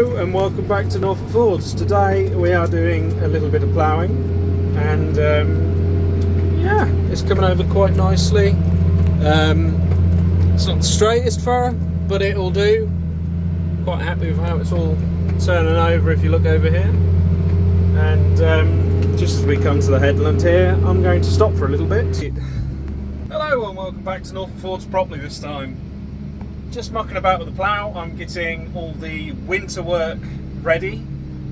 Hello and welcome back to Norfolkfords. Today we are doing a little bit of ploughing and yeah, it's coming over quite nicely. It's not the straightest furrow, but it'll do. Quite happy with how it's all turning over if you look over here. And just as we come to the headland here, I'm going to stop for a little bit. Hello and welcome back to Norfolkfords properly this time. Just mucking about with the plough. I'm getting all the winter work ready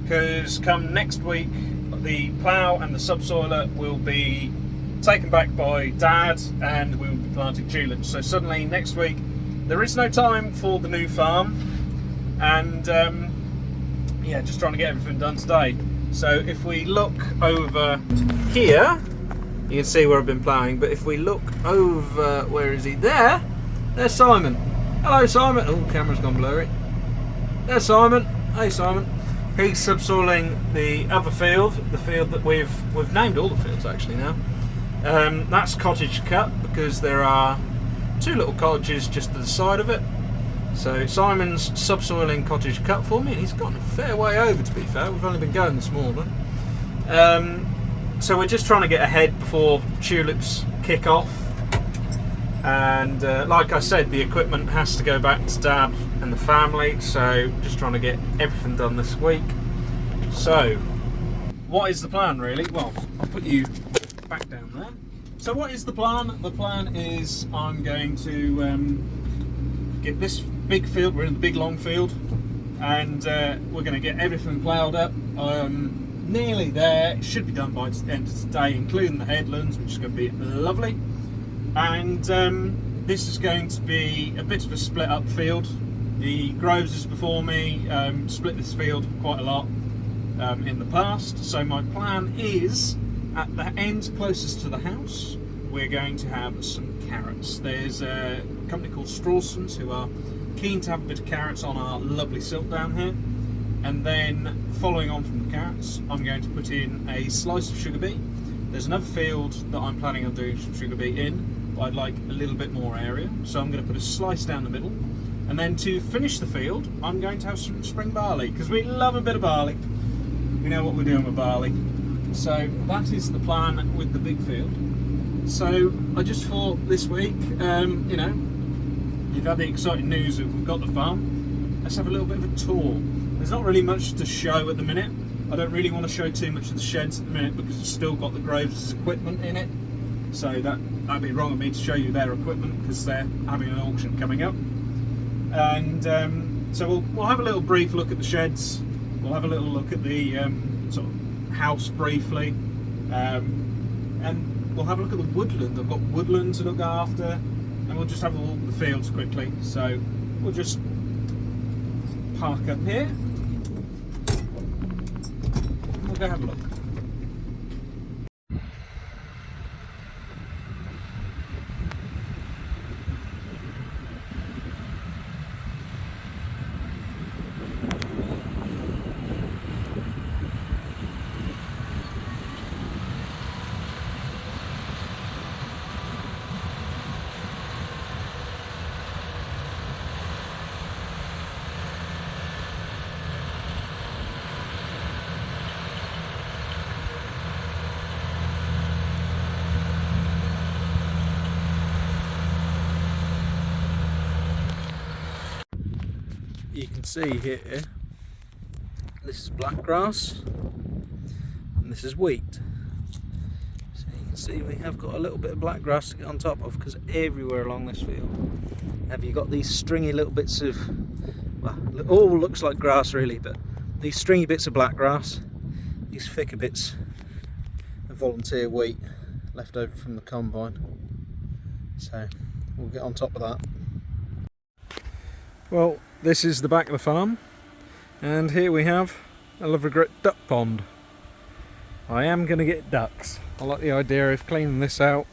because come next week the plough and the subsoiler will be taken back by Dad and we will be planting tulips. So suddenly next week there is no time for the new farm and yeah, just trying to get everything done today. So if we look over here, you can see where I've been ploughing, but if we look over, where is he? There's Simon. Hello Simon. Oh, camera's gone blurry. There's Simon. Hey Simon. He's subsoiling the other field, the field that we've named all the fields actually now. That's cottage cut because there are two little cottages just to the side of it. So Simon's subsoiling cottage cut for me, and he's gotten a fair way over to be fair. We've only been going this morning. So we're just trying to get ahead before tulips kick off. And like I said, the equipment has to go back to Dad and the family, so just trying to get everything done this week. So what is the plan really? Well, I'll put you back down there. So what is the plan? The plan is I'm going to get this big field, we're in the big long field, and we're going to get everything ploughed up. Nearly there, it should be done by the end of today, including the headlands, which is going to be lovely. And this is going to be a bit of a split up field. The Groves is before me, split this field quite a lot in the past. So my plan is, at the end closest to the house, we're going to have some carrots. There's a company called Strawsons who are keen to have a bit of carrots on our lovely silt down here. And then following on from the carrots, I'm going to put in a slice of sugar beet. There's another field that I'm planning on doing some sugar beet in. I'd like a little bit more area, so I'm going to put a slice down the middle, and then to finish the field I'm going to have some spring barley because we love a bit of barley. We know what we're doing with barley, so that is the plan with the big field. So I just thought this week, you know, you've had the exciting news of we've got the farm, let's have a little bit of a tour. There's not really much to show at the minute. I don't really want to show too much of the sheds at the minute because it's still got the Groves' equipment in it. So that'd be wrong of me to show you their equipment because they're having an auction coming up. And so we'll have a little brief look at the sheds. We'll have a little look at the sort of house briefly. And we'll have a look at the woodland. I've got woodland to look after. And we'll just have a look at the fields quickly. So we'll just park up here. We'll go have a look. You can see here, this is black grass and this is wheat. So you can see we have got a little bit of black grass to get on top of because everywhere along this field have you got these stringy little bits of, well, it all looks like grass really, but these stringy bits of black grass, these thicker bits of volunteer wheat left over from the combine. So we'll get on top of that. Well, this is the back of the farm, and here we have a lovely great duck pond. I am going to get ducks. I like the idea of cleaning this out.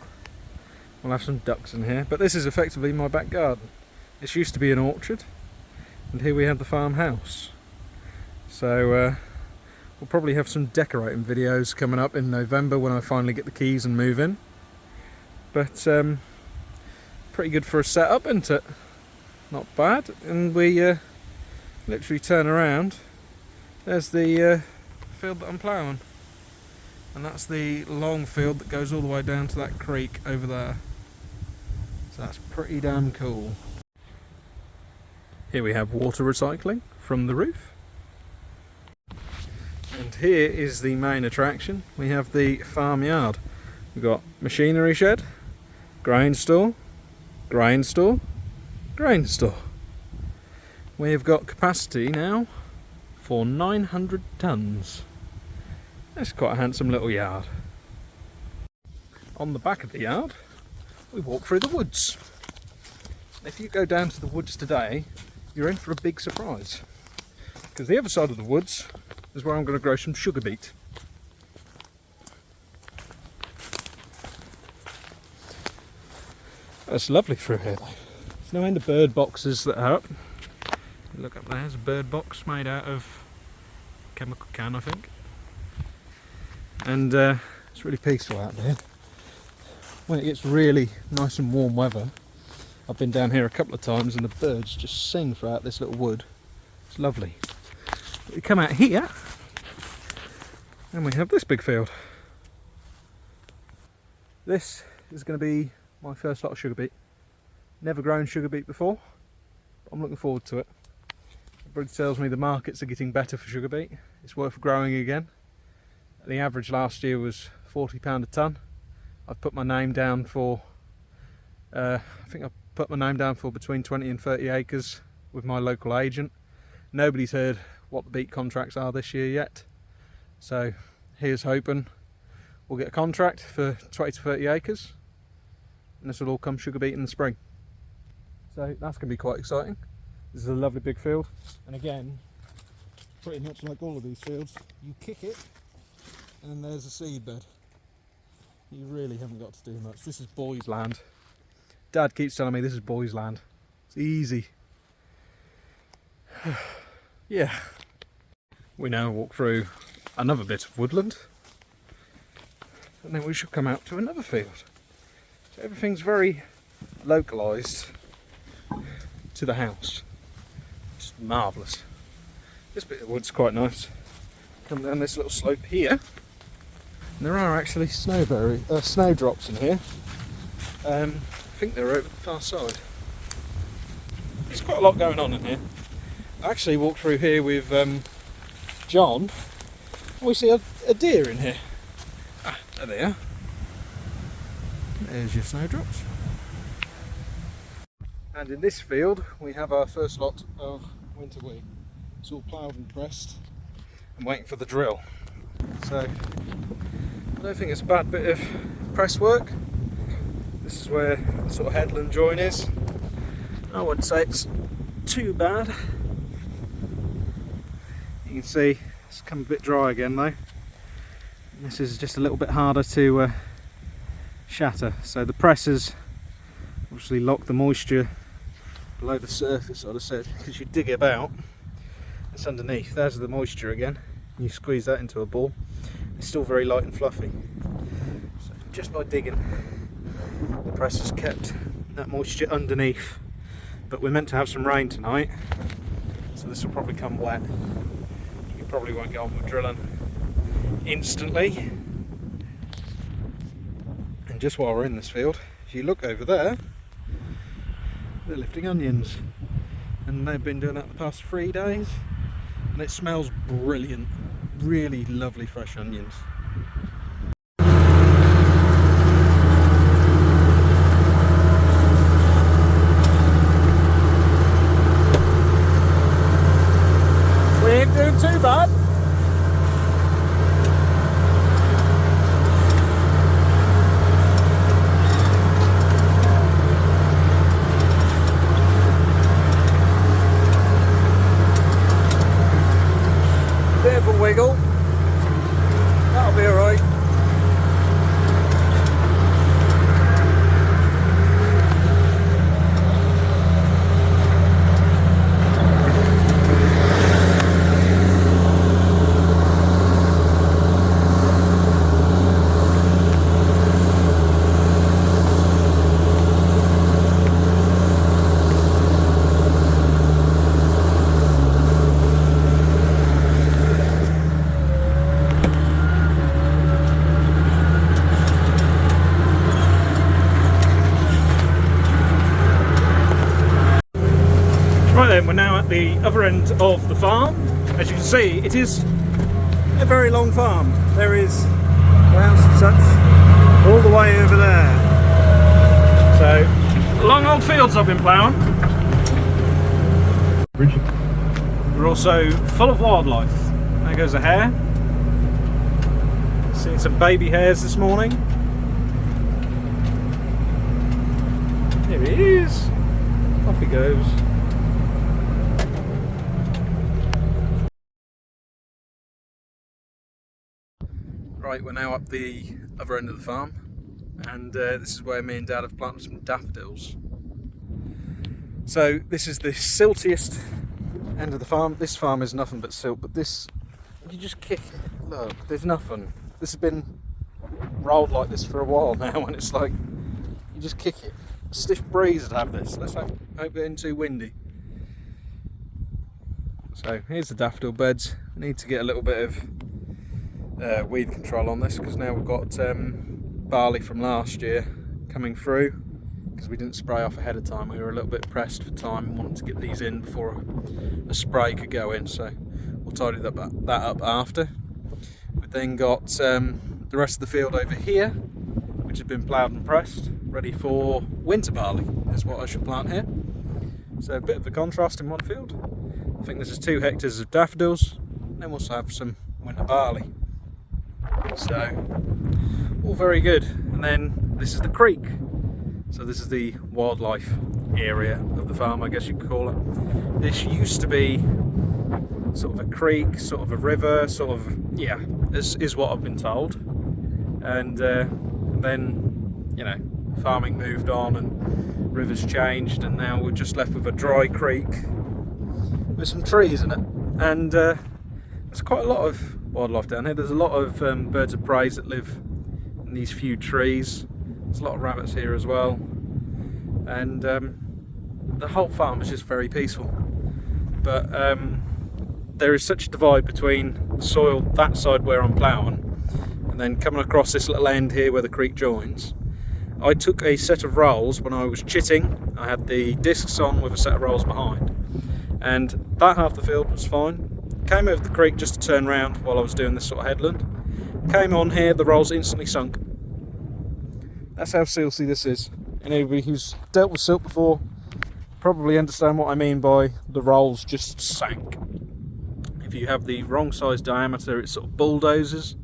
We'll have some ducks in here, but this is effectively my back garden. This used to be an orchard, and here we have the farmhouse. So we'll probably have some decorating videos coming up in November when I finally get the keys and move in. But pretty good for a setup, isn't it? Not bad. And we literally turn around there's the field that I'm ploughing, and that's the long field that goes all the way down to that creek over there. So that's pretty damn cool. Here we have water recycling from the roof. And here is the main attraction. We have the farmyard. We've got machinery shed, grain store, grain store, grain store. We've got capacity now for 900 tonnes. That's quite a handsome little yard. On the back of the yard, we walk through the woods. If you go down to the woods today, you're in for a big surprise. Because the other side of the woods is where I'm going to grow some sugar beet. That's lovely through here though. There's no end of bird boxes that are up. Look up there, there's a bird box made out of chemical can, I think. And it's really peaceful out there. When it gets really nice and warm weather, I've been down here a couple of times and the birds just sing throughout this little wood. It's lovely. But we come out here and we have this big field. This is going to be my first lot of sugar beet. Never grown sugar beet before, but I'm looking forward to it. Everybody tells me the markets are getting better for sugar beet. It's worth growing again. The average last year was £40 a tonne. I've put my name down for, I think I've put my name down for between 20 and 30 acres with my local agent. Nobody's heard what the beet contracts are this year yet. So here's hoping we'll get a contract for 20 to 30 acres. And this will all come sugar beet in the spring. So that's going to be quite exciting. This is a lovely big field, and again, pretty much like all of these fields, you kick it and then there's a seed bed. You really haven't got to do much. This is boys' land. Dad keeps telling me this is boys' land. It's easy. Yeah. We now walk through another bit of woodland, and then we should come out to another field. So everything's very localised to the house. Just marvellous. This bit of wood's quite nice. Come down this little slope here, and there are actually snowdrops in here. I think they're over the far side. There's quite a lot going on in here. I actually walked through here with John, and we see a deer in here. Ah, there they are. There's your snowdrops. And in this field we have our first lot of winter wheat. It's all ploughed and pressed. I'm waiting for the drill. So I don't think it's a bad bit of press work. This is where the sort of headland join is. I wouldn't say it's too bad. You can see it's come a bit dry again though. And this is just a little bit harder to shatter. So the presses obviously lock the moisture below the surface, I'd have said, because you dig it about, it's underneath. There's the moisture again. You squeeze that into a ball. It's still very light and fluffy. So just by digging, the press has kept that moisture underneath. But we're meant to have some rain tonight, so this will probably come wet. We probably won't get on with drilling instantly. And just while we're in this field, if you look over there, they're lifting onions, and they've been doing that the past 3 days, and it smells brilliant. Really lovely fresh onions. We ain't doing too bad. Bit of a wiggle. That'll Right then, we're now at the other end of the farm. As you can see, it is a very long farm. There is the house and such all the way over there. So, long old fields I've been ploughing. We're also full of wildlife. There goes a hare. Seeing some baby hares this morning. Here he is. Off he goes. Right, we're now up the other end of the farm, and this is where me and Dad have planted some daffodils. So this is the siltiest end of the farm. This farm is nothing but silt, but this, you just kick it. Look, there's nothing. This has been rolled like this for a while now, and it's like, you just kick it. A stiff breeze would have this. Let's hope it isn't too windy. So here's the daffodil beds. We need to get a little bit of weed control on this, because now we've got barley from last year coming through, because we didn't spray off ahead of time. We were a little bit pressed for time and wanted to get these in before a spray could go in, so we'll tidy that up after. We've then got the rest of the field over here, which has been ploughed and pressed, ready for winter barley, is what I should plant here. So a bit of a contrast in one field. I think this is 2 hectares of daffodils, and then we'll also have some winter barley. So, all very good. And then this is the creek. So this is the wildlife area of the farm, I guess you could call it. This used to be sort of a creek, sort of a river, sort of, yeah, this is what I've been told. And then, you know, farming moved on and rivers changed, and now we're just left with a dry creek with some trees in it. And there's quite a lot of wildlife down here. There's a lot of birds of prey that live in these few trees. There's a lot of rabbits here as well, and the whole farm is just very peaceful. But there is such a divide between the soil that side where I'm ploughing, and then coming across this little end here where the creek joins. I took a set of rolls when I was chitting. I had the discs on with a set of rolls behind, and that half the field was fine. Came over the creek just to turn round while I was doing this sort of headland. Came on here, the rolls instantly sunk. That's how silty this is. And anybody who's dealt with silt before probably understand what I mean by the rolls just sank. If you have the wrong size diameter, it sort of bulldozes.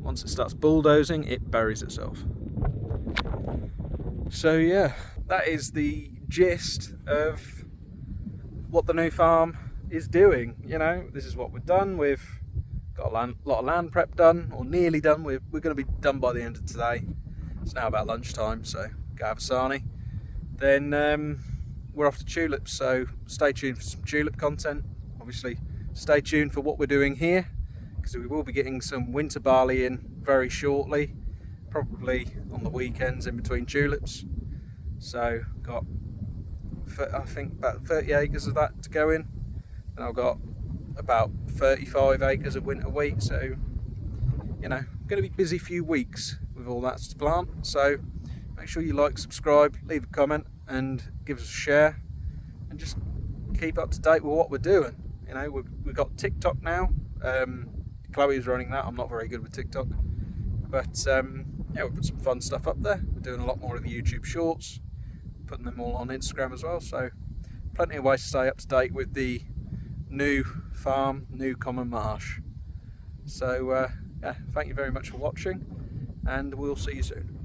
Once it starts bulldozing, it buries itself. So yeah, that is the gist of what the new farm is doing. You know, this is what we've done. We've got a lot of land prep done, or nearly done. We're going to be done by the end of today. It's now about lunchtime, so go have a sarnie. Then we're off to tulips, so stay tuned for some tulip content. Obviously stay tuned for what we're doing here, because we will be getting some winter barley in very shortly, probably on the weekends in between tulips. So got, I think, about 30 acres of that to go in. And I've got about 35 acres of winter wheat, so, you know, going to be a busy few weeks with all that to plant. So make sure you like, subscribe, leave a comment, and give us a share, and just keep up to date with what we're doing. You know, we've got TikTok now. Chloe's running that. I'm not very good with TikTok, but yeah, we'll put some fun stuff up there. We're doing a lot more of the YouTube shorts, putting them all on Instagram as well. So plenty of ways to stay up to date with the new farm, new common marsh. So yeah, thank you very much for watching, and we'll see you soon.